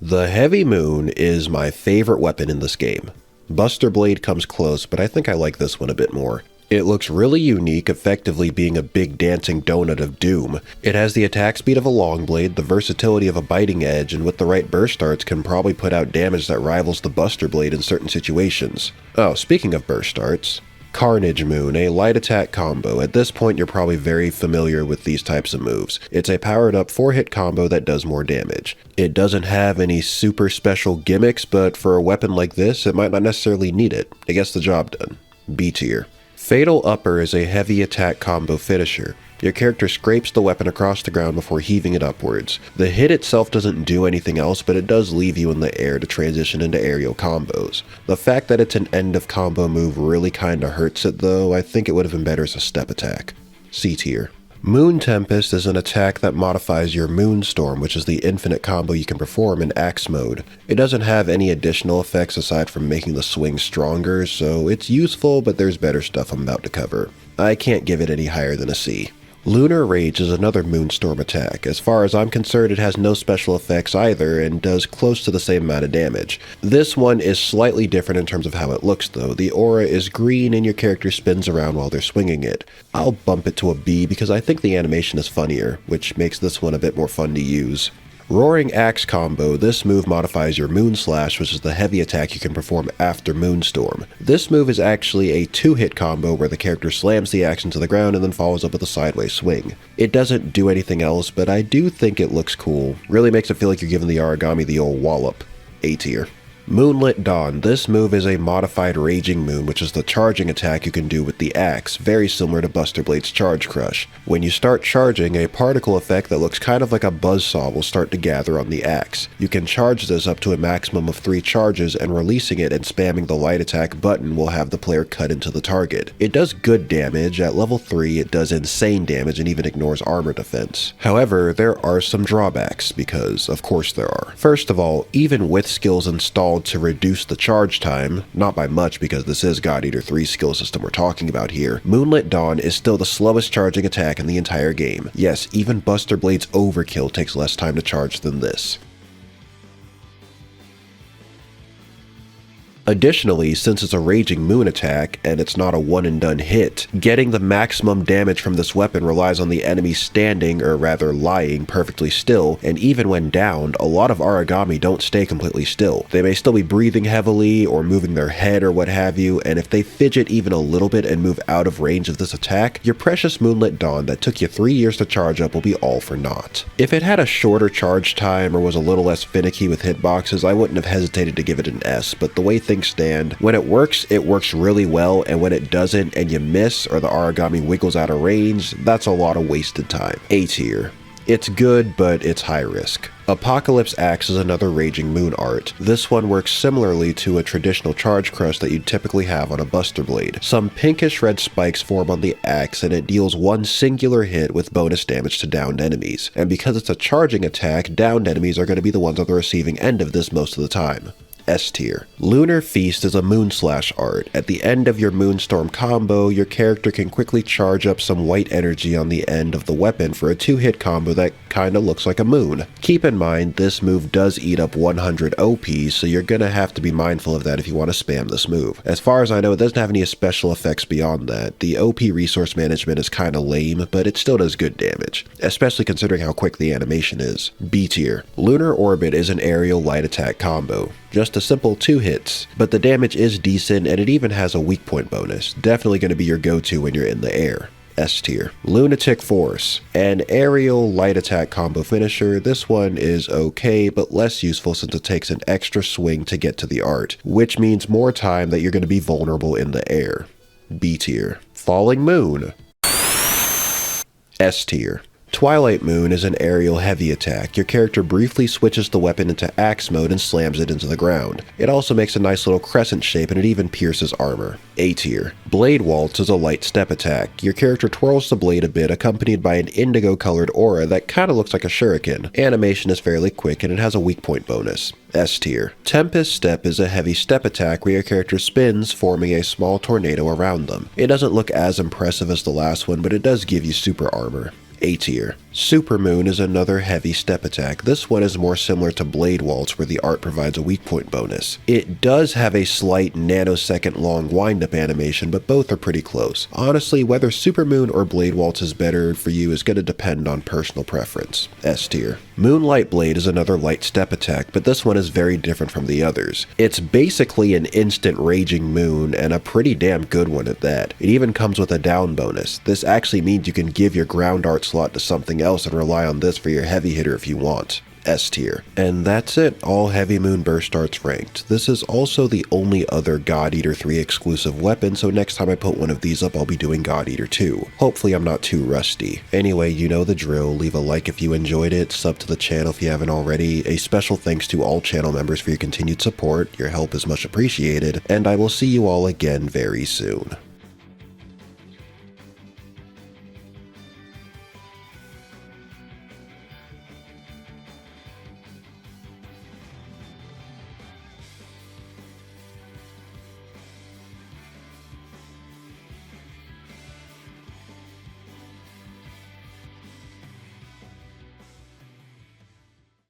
The Heavy Moon is my favorite weapon in this game. Buster Blade comes close, but I think I like this one a bit more. It looks really unique, effectively being a big dancing donut of doom. It has the attack speed of a long blade, the versatility of a biting edge, and with the right burst arts can probably put out damage that rivals the Buster Blade in certain situations. Oh, speaking of burst arts, Carnage Moon, a light attack combo. At this point you're probably very familiar with these types of moves. It's a powered up 4-hit combo that does more damage. It doesn't have any super special gimmicks, but for a weapon like this it might not necessarily need it. It gets the job done. B tier. Fatal Upper is a heavy attack combo finisher. Your character scrapes the weapon across the ground before heaving it upwards. The hit itself doesn't do anything else, but it does leave you in the air to transition into aerial combos. The fact that it's an end of combo move really kinda hurts it though. I think it would have been better as a step attack. C tier. Moon Tempest is an attack that modifies your Moonstorm, which is the infinite combo you can perform in Axe mode. It doesn't have any additional effects aside from making the swing stronger, so it's useful, but there's better stuff I'm about to cover. I can't give it any higher than a C. Lunar Rage is another Moonstorm attack. As far as I'm concerned, it has no special effects either and does close to the same amount of damage. This one is slightly different in terms of how it looks though. The aura is green and your character spins around while they're swinging it. I'll bump it to a B because I think the animation is funnier, which makes this one a bit more fun to use. Roaring Axe combo. This move modifies your Moon Slash, which is the heavy attack you can perform after Moonstorm. This move is actually a 2-hit combo where the character slams the axe into the ground and then follows up with a sideways swing. It doesn't do anything else, but I do think it looks cool. Really makes it feel like you're giving the Origami the old wallop. A tier. Moonlit Dawn. This move is a modified Raging Moon, which is the charging attack you can do with the axe, very similar to Buster Blade's Charge Crush. When you start charging, a particle effect that looks kind of like a buzzsaw will start to gather on the axe. You can charge this up to a maximum of 3 charges, and releasing it and spamming the light attack button will have the player cut into the target. It does good damage. At level 3, it does insane damage and even ignores armor defense. However, there are some drawbacks, because of course there are. First of all, even with skills installed to reduce the charge time, not by much because this is God Eater 3's skill system we're talking about here, Moonlit Dawn is still the slowest charging attack in the entire game. Yes, even Buster Blade's Overkill takes less time to charge than this. Additionally, since it's a Raging Moon attack, and it's not a one-and-done hit, getting the maximum damage from this weapon relies on the enemy standing, or rather lying, perfectly still, and even when downed, a lot of Origami don't stay completely still. They may still be breathing heavily, or moving their head or what have you, and if they fidget even a little bit and move out of range of this attack, your precious Moonlit Dawn that took you 3 years to charge up will be all for naught. If it had a shorter charge time or was a little less finicky with hitboxes, I wouldn't have hesitated to give it an S, but the way things stand, when it works really well, and when it doesn't and you miss or the Origami wiggles out of range, that's a lot of wasted time. A tier. It's good, but it's high risk. Apocalypse Axe is another Raging Moon art. This one works similarly to a traditional Charge Crush that you'd typically have on a Buster Blade. Some pinkish red spikes form on the axe and it deals one singular hit with bonus damage to downed enemies. And because it's a charging attack, downed enemies are going to be the ones on the receiving end of this most of the time. S tier. Lunar Feast is a Moon Slash art. At the end of your Moonstorm combo, your character can quickly charge up some white energy on the end of the weapon for a 2-hit combo that kinda looks like a moon. Keep in mind, this move does eat up 100 OP, so you're gonna have to be mindful of that if you want to spam this move. As far as I know, it doesn't have any special effects beyond that. The OP resource management is kinda lame, but it still does good damage, especially considering how quick the animation is. B tier. Lunar Orbit is an aerial light attack combo. Just a simple 2 hits, but the damage is decent and it even has a weak point bonus. Definitely going to be your go-to when you're in the air. S tier. Lunatic Force, an aerial light attack combo finisher. This one is okay, but less useful since it takes an extra swing to get to the art, which means more time that you're going to be vulnerable in the air. B tier. Falling Moon. S tier. Twilight Moon is an aerial heavy attack. Your character briefly switches the weapon into axe mode and slams it into the ground. It also makes a nice little crescent shape and it even pierces armor. A tier. Blade Waltz is a light step attack. Your character twirls the blade a bit, accompanied by an indigo colored aura that kinda looks like a shuriken. Animation is fairly quick and it has a weak point bonus. S tier. Tempest Step is a heavy step attack where your character spins, forming a small tornado around them. It doesn't look as impressive as the last one, but it does give you super armor. A tier. Super Moon is another heavy step attack. This one is more similar to Blade Waltz, where the art provides a weak point bonus. It does have a slight nanosecond long wind-up animation, but both are pretty close. Honestly, whether Super Moon or Blade Waltz is better for you is going to depend on personal preference. S tier. Moonlight Blade is another light step attack, but this one is very different from the others. It's basically an instant Raging Moon, and a pretty damn good one at that. It even comes with a down bonus. This actually means you can give your ground art slot to something else and rely on this for your heavy hitter if you want. S tier. And that's it, all Heavy Moon burst arts ranked. This is also the only other God Eater 3 exclusive weapon, so next time I put one of these up I'll be doing God Eater 2. Hopefully I'm not too rusty. Anyway, you know the drill, leave a like if you enjoyed it, sub to the channel if you haven't already, a special thanks to all channel members for your continued support, your help is much appreciated, and I will see you all again very soon.